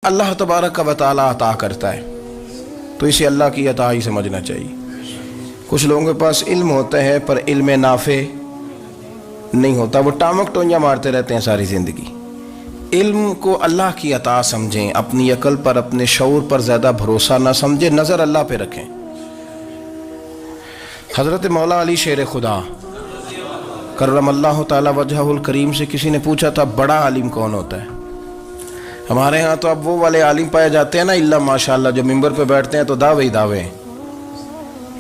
اللہ تبارک و تعالی عطا کرتا ہے تو اسے اللہ کی عطا ہی سمجھنا چاہیے۔ کچھ لوگوں کے پاس علم ہوتا ہے پر علم نافع نہیں ہوتا، وہ ٹامک ٹونیاں مارتے رہتے ہیں ساری زندگی۔ علم کو اللہ کی عطا سمجھیں، اپنی عقل پر اپنے شعور پر زیادہ بھروسہ نہ سمجھیں، نظر اللہ پہ رکھیں۔ حضرت مولا علی شیر خدا کرم اللہ تعالی وجہہ الکریم سے کسی نے پوچھا تھا بڑا عالم کون ہوتا ہے؟ ہمارے ہاں تو اب وہ والے عالم پائے جاتے ہیں نا اللہ ماشاءاللہ، جو ممبر پہ بیٹھتے ہیں تو دعوے ہی دعوے،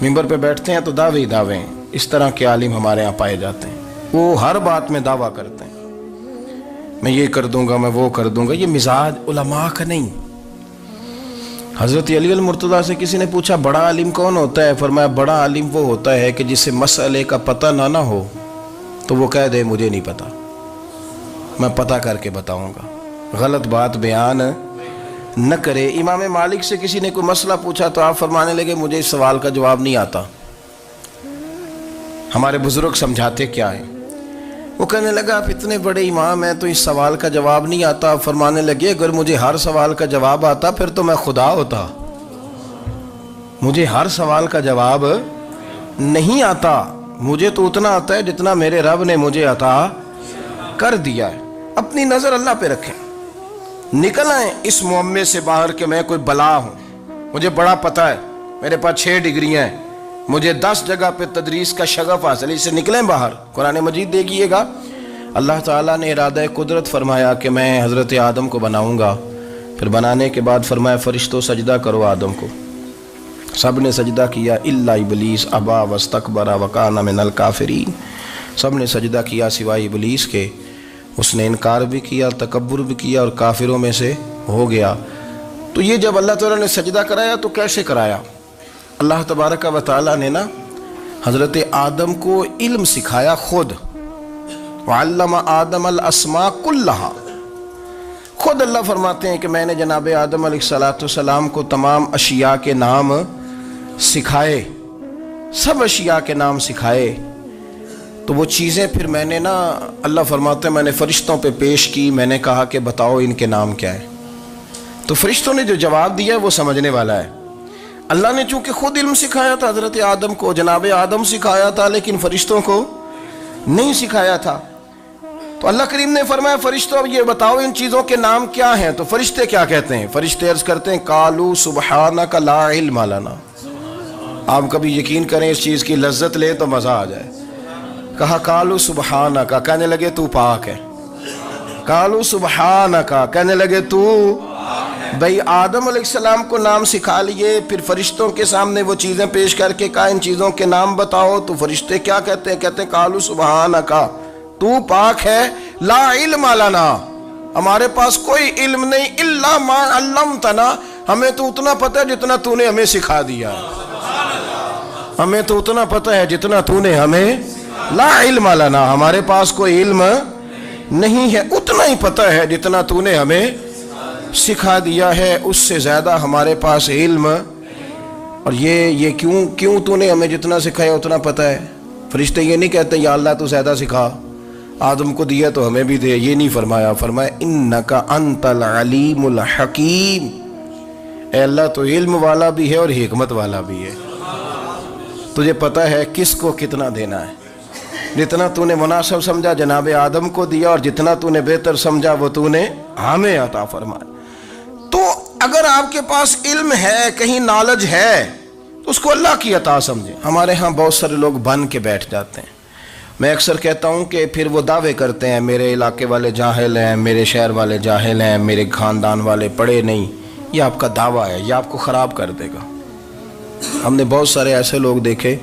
ممبر پہ بیٹھتے ہیں تو دعوے ہی دعوے، اس طرح کے عالم ہمارے ہاں پائے جاتے ہیں۔ وہ ہر بات میں دعویٰ کرتے ہیں، میں یہ کر دوں گا، میں وہ کر دوں گا۔ یہ مزاج علماء کا نہیں۔ حضرت علی المرتضیٰ سے کسی نے پوچھا بڑا عالم کون ہوتا ہے؟ فرمایا بڑا عالم وہ ہوتا ہے کہ جسے مسئلے کا پتہ نہ ہو تو وہ کہہ دے مجھے نہیں پتہ، میں پتہ کر کے بتاؤں گا، غلط بات بیان نہ کرے۔ امام مالک سے کسی نے کوئی مسئلہ پوچھا تو آپ فرمانے لگے مجھے اس سوال کا جواب نہیں آتا، ہمارے بزرگ سمجھاتے کیا ہیں؟ وہ کہنے لگا آپ اتنے بڑے امام ہیں تو اس سوال کا جواب نہیں آتا۔ آپ فرمانے لگے اگر مجھے ہر سوال کا جواب آتا پھر تو میں خدا ہوتا، مجھے ہر سوال کا جواب نہیں آتا، مجھے تو اتنا آتا ہے جتنا میرے رب نے مجھے عطا کر دیا ہے۔ اپنی نظر اللہ پہ رکھیں، نکل آئیں اس معمے سے باہر کہ میں کوئی بلا ہوں، مجھے بڑا پتہ ہے، میرے پاس 6 ڈگریاں ہیں، مجھے 10 جگہ پہ تدریس کا شغف حاصل ہے، اس سے نکلیں باہر۔ قرآن مجید دیکھیے گا، اللہ تعالیٰ نے ارادہ قدرت فرمایا کہ میں حضرت آدم کو بناؤں گا، پھر بنانے کے بعد فرمایا فرشتوں سجدہ کرو آدم کو، سب نے سجدہ کیا الا ابلیس ابا واستکبر وکان من الکافرین، سب نے سجدہ کیا سوائے ابلیس کے، اس نے انکار بھی کیا، تکبر بھی کیا اور کافروں میں سے ہو گیا۔ تو یہ جب اللہ تعالیٰ نے سجدہ کرایا تو کیسے کرایا؟ اللہ تبارک و تعالیٰ نے نا حضرت آدم کو علم سکھایا خود، وعلم آدم الاسماء کلہا، خود اللہ فرماتے ہیں کہ میں نے جناب آدم علیہ السلام کو تمام اشیاء کے نام سکھائے، سب اشیاء کے نام سکھائے۔ تو وہ چیزیں پھر میں نے نا، اللہ فرماتے ہیں میں نے فرشتوں پہ پیش کی، میں نے کہا کہ بتاؤ ان کے نام کیا ہے، تو فرشتوں نے جو جواب دیا ہے وہ سمجھنے والا ہے۔ اللہ نے چونکہ خود علم سکھایا تھا حضرت آدم کو، جناب آدم سکھایا تھا لیکن فرشتوں کو نہیں سکھایا تھا، تو اللہ کریم نے فرمایا فرشتوں اب یہ بتاؤ ان چیزوں کے نام کیا ہیں؟ تو فرشتے کیا کہتے ہیں؟ فرشتے عرض کرتے ہیں قالوا سبحانک لا علم لنا۔ آپ کبھی یقین کریں اس چیز کی لذت لیں تو مزہ آ جائے۔ کہا قالوا سبحانک، کہنے لگے تو پاک ہے، قالوا سبحانک، کہنے لگے تو بھئی آدم علیہ السلام کو نام سکھا لیے، پھر فرشتوں کے سامنے وہ چیزیں پیش کر کے کہا ان چیزوں کے نام بتاؤ، تو فرشتے کیا کہتے ہیں؟ کہتے ہیں قالوا سبحانک، تو پاک ہے، لا علم لنا، ہمارے پاس کوئی علم نہیں، الا ما علمتنا، ہمیں تو اتنا پتہ ہے جتنا تو نے ہمیں سکھا دیا ہے، ہمیں تو اتنا پتہ ہے جتنا تو نے ہمیں، لا علم لنا، ہمارے پاس کوئی علم نہیں ہے، اتنا ہی پتہ ہے جتنا تو نے ہمیں سکھا دیا ہے، اس سے زیادہ ہمارے پاس علم۔ اور یہ کیوں تو نے ہمیں جتنا سکھایا اتنا پتہ ہے؟ فرشتے یہ نہیں کہتے یا اللہ تو زیادہ سکھا، آدم کو دیا تو ہمیں بھی دے، یہ نہیں فرمایا، فرمایا انک انت العلیم الحکیم، اے اللہ تو علم والا بھی ہے اور حکمت والا بھی ہے، تجھے پتہ ہے کس کو کتنا دینا ہے، جتنا تو نے مناسب سمجھا جناب آدم کو دیا، اور جتنا تو نے بہتر سمجھا وہ تو نے ہمیں عطا فرمایا۔ تو اگر آپ کے پاس علم ہے، کہیں نالج ہے، تو اس کو اللہ کی عطا سمجھیں۔ ہمارے ہاں بہت سارے لوگ بن کے بیٹھ جاتے ہیں، میں اکثر کہتا ہوں کہ پھر وہ دعوے کرتے ہیں میرے علاقے والے جاہل ہیں، میرے شہر والے جاہل ہیں، میرے خاندان والے پڑھے نہیں۔ یہ آپ کا دعویٰ ہے، یہ آپ کو خراب کر دے گا۔ ہم نے بہت سارے ایسے لوگ دیکھے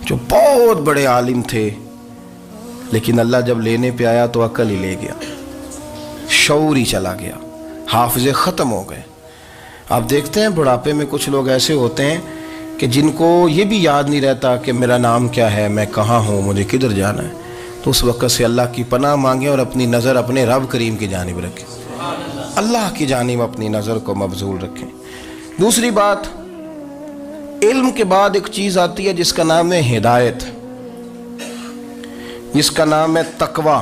جو بہت بڑے عالم تھے، لیکن اللہ جب لینے پہ آیا تو عقل ہی لے گیا، شعور ہی چلا گیا، حافظے ختم ہو گئے۔ آپ دیکھتے ہیں بڑھاپے میں کچھ لوگ ایسے ہوتے ہیں کہ جن کو یہ بھی یاد نہیں رہتا کہ میرا نام کیا ہے، میں کہاں ہوں، مجھے کدھر جانا ہے۔ تو اس وقت سے اللہ کی پناہ مانگیں اور اپنی نظر اپنے رب کریم کی جانب رکھیں، اللہ کی جانب اپنی نظر کو مبذول رکھیں۔ دوسری بات، علم کے بعد ایک چیز آتی ہے جس کا نام ہے ہدایت، جس کا نام ہے تقوی،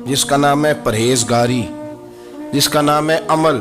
جس کا نام ہے پرہیزگاری، جس کا نام ہے عمل۔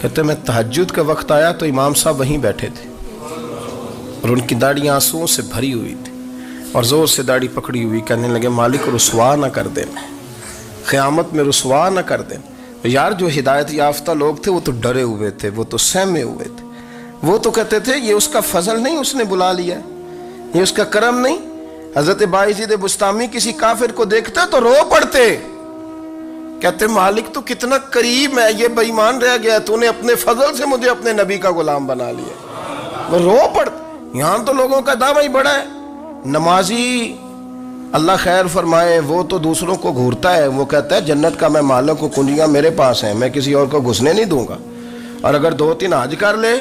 کہتے میں تہجد کا وقت آیا تو امام صاحب وہیں بیٹھے تھے اور ان کی داڑھی آنسوؤں سے بھری ہوئی تھی اور زور سے داڑھی پکڑی ہوئی، کہنے لگے مالک رسوا نہ کر دیں، قیامت میں رسوا نہ کر دیں۔ یار جو ہدایت یافتہ لوگ تھے وہ تو ڈرے ہوئے تھے، وہ تو سہمے ہوئے تھے، وہ تو کہتے تھے یہ اس کا فضل نہیں، اس نے بلا لیا، یہ اس کا کرم نہیں۔ حضرت باعزید بسطامی کسی کافر کو دیکھتا تو رو پڑتے، کہتے مالک تو کتنا قریب ہے، یہ بے ایمان رہ گیا، تو نے اپنے فضل سے مجھے اپنے نبی کا غلام بنا لیا۔ وہ رو پڑتے۔ یہاں تو لوگوں کا دعویٰ ہی بڑا ہے۔ نمازی اللہ خیر فرمائے وہ تو دوسروں کو گھورتا ہے، وہ کہتا ہے جنت کا میں مالک ہوں، کنجیاں میرے پاس ہیں، میں کسی اور کو گھسنے نہیں دوں گا۔ اور اگر 2-3 حج کر لے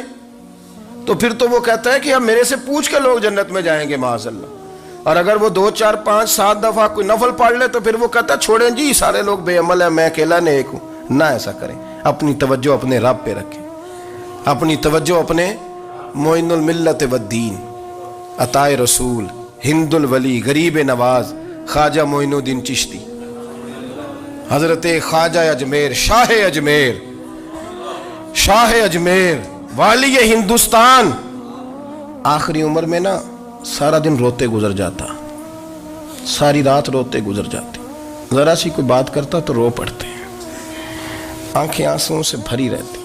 تو پھر تو وہ کہتا ہے کہ اب میرے سے پوچھ کے لوگ جنت میں جائیں گے معاذ اللہ۔ اور اگر وہ 2 4 5 7 دفعہ کوئی نفل پڑھ لے تو پھر وہ کہتا ہے چھوڑیں جی سارے لوگ بے عمل ہیں، میں اکیلا نیک ہوں۔ نہ ایسا کریں، اپنی توجہ اپنے رب پہ رکھیں، اپنی توجہ اپنے معین الملت والدین، عطا رسول، ہند الولی، غریب نواز، خواجہ معین الدین چشتی، حضرت خواجہ اجمیر، شاہ اجمیر، شاہ اجمیر، والی ہندوستان۔ آخری عمر میں نا سارا دن روتے گزر جاتا، ساری رات روتے گزر جاتی، ذرا سی کوئی بات کرتا تو رو پڑتے، آنکھیں آنسوؤں سے بھری رہتی۔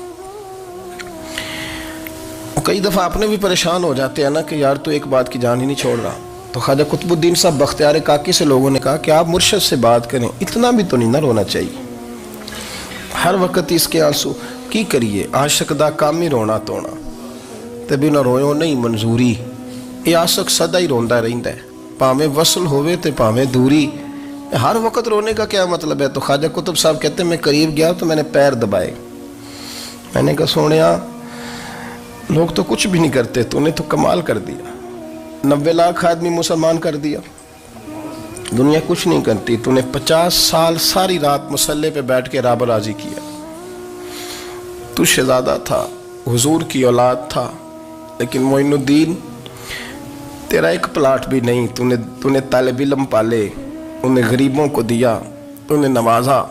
کئی دفعہ اپنے بھی پریشان ہو جاتے ہیں نا کہ یار تو ایک بات کی جان ہی نہیں چھوڑ رہا۔ تو خواجہ قطب الدین صاحب بختیار کاکی سے لوگوں نے کہا کہ آپ مرشد سے بات کریں، اتنا بھی تو نہیں نہ رونا چاہیے، ہر وقت اس کے آنسو کی کریے، عاشق دا کام ہی رونا تونا، تبھی نہ رویو نہیں منظوری، یہ عاشق سدا ہی روندا رہندا ہے، پاویں وصل ہوئے تے پاویں دوری، ہر وقت رونے کا کیا مطلب ہے؟ تو خواجہ قطب صاحب کہتے ہیں میں قریب گیا تو میں نے پیر دبائے، میں نے کہا سونیا لوگ تو کچھ بھی نہیں کرتے، تو نے تو کمال کر دیا، 90 لاکھ آدمی مسلمان کر دیا، دنیا کچھ نہیں کرتی، تو نے 50 سال ساری رات مسلح پہ بیٹھ کے رب راضی کیا، تو شہزادہ تھا، حضور کی اولاد تھا، لیکن معین الدین تیرا ایک پلاٹ بھی نہیں، تو نے طالب علم پالے، انہیں غریبوں کو دیا، تو نے نوازا،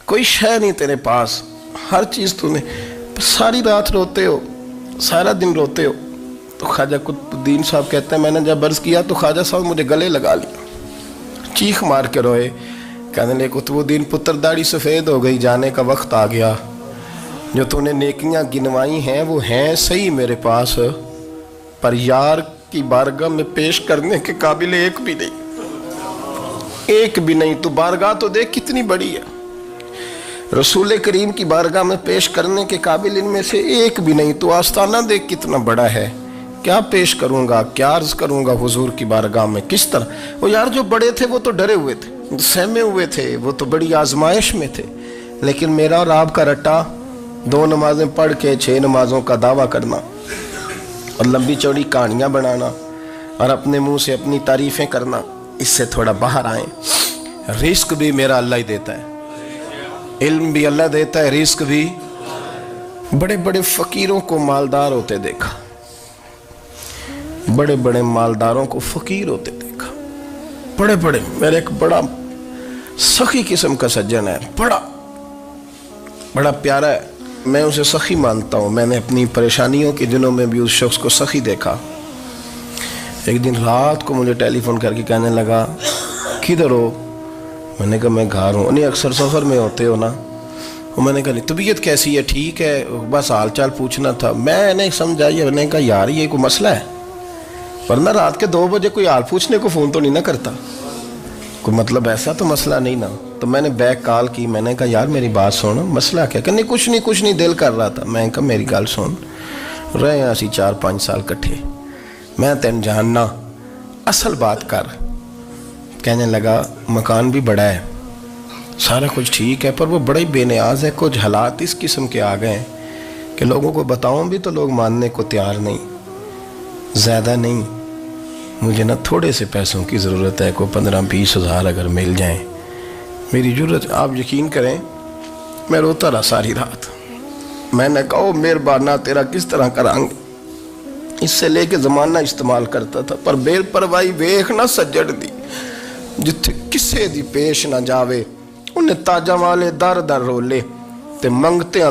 کوئی شے نہیں تیرے پاس، ہر چیز تو نے، ساری رات روتے ہو، سارا دن روتے ہو۔ تو خواجہ قطب الدین صاحب کہتے ہیں میں نے جب عرض کیا تو خواجہ صاحب مجھے گلے لگا لیا، چیخ مار کے روئے، کہنے لگے قطب الدین پتر داڑھی سفید ہو گئی، جانے کا وقت آ گیا، جو تو نے نیکیاں گنوائی ہیں وہ ہیں صحیح میرے پاس، پر یار کی بارگاہ میں پیش کرنے کے قابل ایک بھی نہیں، ایک بھی نہیں۔ تو بارگاہ تو دیکھ کتنی بڑی ہے، رسول کریم کی بارگاہ میں پیش کرنے کے قابل ان میں سے ایک بھی نہیں، تو آستانہ دیکھ کتنا بڑا ہے، کیا پیش کروں گا، کیا عرض کروں گا حضور کی بارگاہ میں، کس طرح؟ وہ یار جو بڑے تھے وہ تو ڈرے ہوئے تھے، سہمے ہوئے تھے، وہ تو بڑی آزمائش میں تھے، لیکن میرا اور آپ کا رٹا 2 نمازیں پڑھ کے 6 نمازوں کا دعویٰ کرنا اور لمبی چوڑی کہانیاں بنانا اور اپنے منہ سے اپنی تعریفیں کرنا، اس سے تھوڑا باہر آئیں۔ رزق بھی میرا اللہ ہی دیتا ہے، علم بھی اللہ دیتا ہے، رزق بھی۔ بڑے بڑے فقیروں کو مالدار ہوتے دیکھا، بڑے بڑے مالداروں کو فقیر ہوتے دیکھا، بڑے بڑے، میرے ایک بڑا سخی قسم کا سجن ہے، بڑا پیارا ہے، میں اسے سخی مانتا ہوں، میں نے اپنی پریشانیوں کے دنوں میں بھی اس شخص کو سخی دیکھا۔ ایک دن رات کو مجھے ٹیلی فون کر کے کہنے لگا کدھر ہو؟ میں نے کہا میں گھر ہوں۔ نہیں اکثر سفر میں ہوتے ہو نا؟ میں نے کہا طبیعت کیسی ہے؟ ٹھیک ہے، بس حال چال پوچھنا تھا۔ میں نے سمجھائی، میں نے کہا یار یہ کوئی مسئلہ ہے، ورنہ رات کے 2 بجے کوئی حال پوچھنے کو فون تو نہیں نہ کرتا، کوئی مطلب ایسا تو مسئلہ نہیں نا۔ تو میں نے بیک کال کی، میں نے کہا یار میری بات سن، مسئلہ کیا؟ کہ نہیں کچھ نہیں دل کر رہا تھا۔ میں نے کہا میری گل سن، رہے ہیں اسی 4-5 سال کٹھے، میں تین جاننا، اصل بات کر۔ کہنے لگا مکان بھی بڑا ہے، سارا کچھ ٹھیک ہے، پر وہ بڑا ہی بے نیاز ہے، کچھ حالات اس قسم کے آ گئے ہیں کہ لوگوں کو بتاؤں بھی تو لوگ ماننے کو تیار نہیں، زیادہ نہیں، مجھے نا تھوڑے سے پیسوں کی ضرورت ہے، کوئی 15-20 ہزار اگر مل جائیں، میری ضرورت۔ آپ یقین کریں میں روتا رہا ساری رات۔ میں نے کہا مہربانہ تیرا کس طرح کرانگے، اس سے لے کے زمانہ استعمال کرتا تھا، پر بے پرواہی ویخ نہ سجڑ دی، جتھے کسے دی پیش نہ جاوے، انہیں تاجہ والے در در رولے تے منگتے ہیں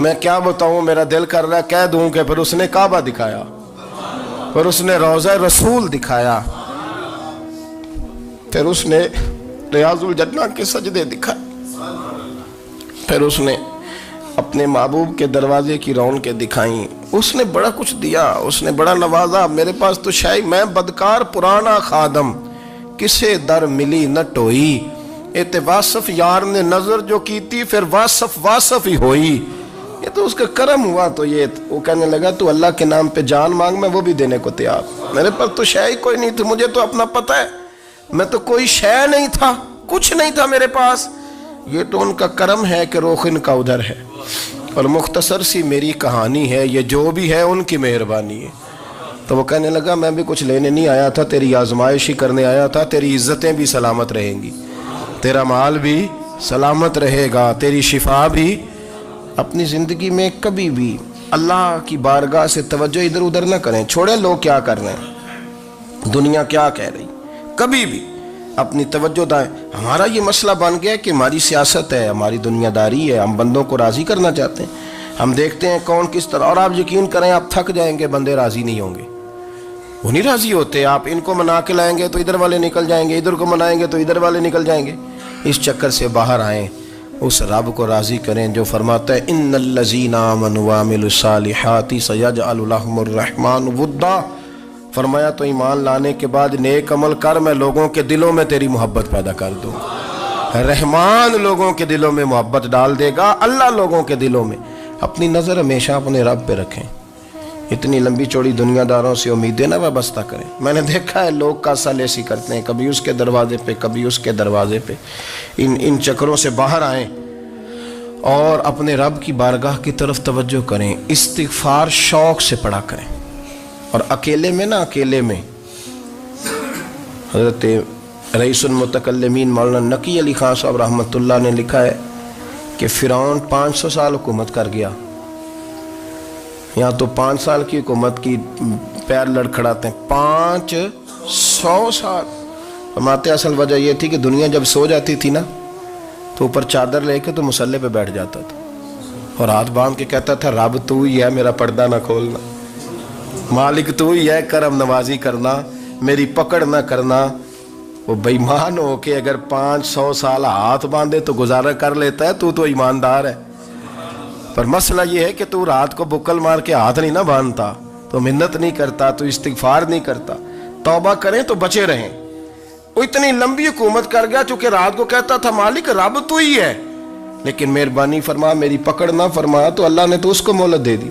میں کیا بتاؤں، میرا دل کر رہا ہے کہہ دوں کہ پھر اس نے کعبہ دکھایا، پھر اس نے روضہ رسول دکھایا، پھر اس نے ریاض الجنہ کے سجدے دکھائے، پھر اس نے اپنے محبوب کے دروازے کی رونقیں دکھائیں، اس نے بڑا کچھ دیا، اس نے بڑا نوازا۔ میرے پاس تو شاید میں بدکار پرانا خادم، کسے در ملی نہ ٹوئی، ایتے واصف یار نے نظر جو کی تھی، پھر واصف ہی ہوئی۔ یہ تو اس کا کرم ہوا۔ تو یہ وہ کہنے لگا تو اللہ کے نام پہ جان مانگ، میں وہ بھی دینے کو تیار۔ میرے پاس تو شے کوئی نہیں تھی، مجھے تو اپنا پتہ ہے، میں تو کوئی شے نہیں تھا، کچھ نہیں تھا میرے پاس۔ یہ تو ان کا کرم ہے کہ رخ ان کا ادھر ہے، اور مختصر سی میری کہانی ہے، یہ جو بھی ہے ان کی مہربانی ہے۔ تو وہ کہنے لگا میں بھی کچھ لینے نہیں آیا تھا، تیری آزمائش ہی کرنے آیا تھا، تیری عزتیں بھی سلامت رہیں گی، تیرا مال بھی سلامت رہے گا، تیری شفا بھی۔ اپنی زندگی میں کبھی بھی اللہ کی بارگاہ سے توجہ ادھر ادھر نہ کریں، چھوڑیں لوگ کیا کر رہے ہیں، دنیا کیا کہہ رہی، کبھی بھی اپنی توجہ دائیں۔ ہمارا یہ مسئلہ بن گیا کہ ہماری سیاست ہے، ہماری دنیا داری ہے، ہم بندوں کو راضی کرنا چاہتے ہیں، ہم دیکھتے ہیں کون کس طرح، اور آپ یقین کریں آپ تھک جائیں گے، بندے راضی نہیں ہوں گے، وہ نہیں راضی ہوتے۔ آپ ان کو منا کے لائیں گے تو ادھر والے نکل جائیں گے، ادھر کو منائیں گے تو ادھر والے نکل جائیں گے۔ اس چکر سے باہر آئیں، اس رب کو راضی کریں جو فرماتا ہے ان الذین آمنوا وعملوا الصالحات سیجعل لهم الرحمن ودا۔ فرمایا تو ایمان لانے کے بعد نیک عمل کر، میں لوگوں کے دلوں میں تیری محبت پیدا کر دوں۔ رحمان لوگوں کے دلوں میں محبت ڈال دے گا، اللہ لوگوں کے دلوں میں۔ اپنی نظر ہمیشہ اپنے رب پہ رکھیں، اتنی لمبی چوڑی دنیا داروں سے امیدیں نہ وابستہ کریں۔ میں نے دیکھا ہے لوگ کاسا لیسی کرتے ہیں، کبھی اس کے دروازے پہ کبھی اس کے دروازے پہ۔ ان چکروں سے باہر آئیں اور اپنے رب کی بارگاہ کی طرف توجہ کریں، استغفار شوق سے پڑھا کریں، اور اکیلے میں نا، اکیلے میں۔ حضرت رئیس المتکلمین مولانا نقی علی خان صاحب رحمۃ اللہ نے لکھا ہے کہ فرعون 500 سال حکومت کر گیا، یہاں تو 5 سال کی حکومت کی پیر لڑکھڑاتے ہیں، 500 سال۔ فرماتے اصل وجہ یہ تھی کہ دنیا جب سو جاتی تھی نا تو اوپر چادر لے کے تو مسلح پہ بیٹھ جاتا تھا، اور ہاتھ باندھ کے کہتا تھا رب تو ہی ہے، میرا پردہ نہ کھولنا، مالک تو ہی ہے، کرم نوازی کرنا، میری پکڑ نہ کرنا۔ وہ بے ایمان ہو کے اگر 500 سال ہاتھ باندھے تو گزارا کر لیتا ہے، تو ایماندار ہے۔ پر مسئلہ یہ ہے کہ تو رات کو بکل مار کے ہاتھ نہیں نہ باندھتا، تو منت نہیں کرتا، تو استغفار نہیں کرتا، توبہ کریں تو بچے رہیں۔ وہ اتنی لمبی حکومت کر گیا چونکہ رات کو کہتا تھا مالک رب تو ہی ہے، لیکن مہربانی فرما، میری پکڑ نہ فرما، تو اللہ نے تو اس کو مہلت دے دی۔